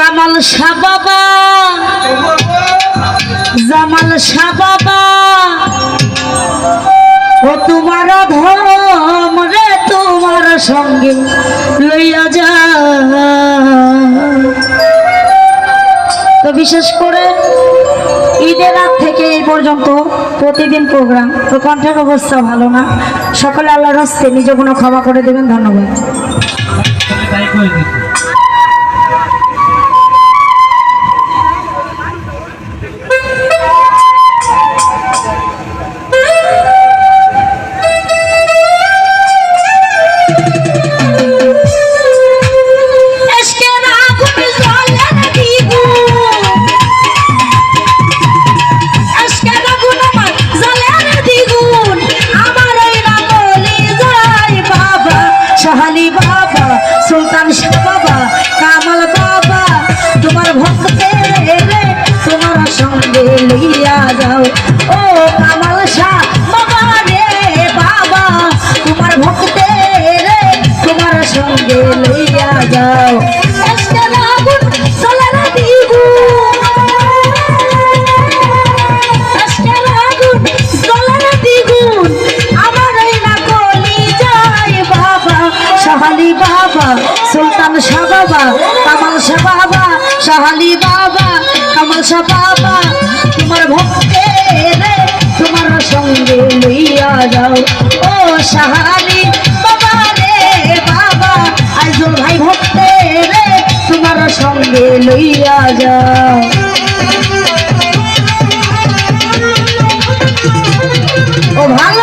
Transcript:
জামাল শাহ বাবা, জামাল শাহ বাবা, ও তোমার ধর্ম রে তোমার সঙ্গে লইয়া যা। তো বিশেষ করে ঈদের রাত থেকে এই পর্যন্ত প্রতিদিন প্রোগ্রাম, তো কণ্ঠের অবস্থা ভালো না, সকলে আল্লাহর হস্তে নিজ গুণ ক্ষমা করে দেবেন। ধন্যবাদ। শাহালি বাবা, সুলতান শাহ বাবা, কামাল বাবা, তোমার ভক্তের রে তোমার সঙ্গে লইয়া যাও। ও কামাল শাহ বাবা রে বাবা, তোমার ভক্তের রে তোমার সঙ্গে লইয়া যাও। শাহালি বাবা, সুলতান শাহ বাবা, কামাল শাহ বাবা, শাহালি বাবা, কামাল শাহ বাবা, তোমার ভক্তের তোমার সঙ্গে লইয়া যাও। ও শাহালি বাবা রে বাবা, আইজুল ভাই ভক্তের তোমার সঙ্গে লইয়া যাও। ও ভালো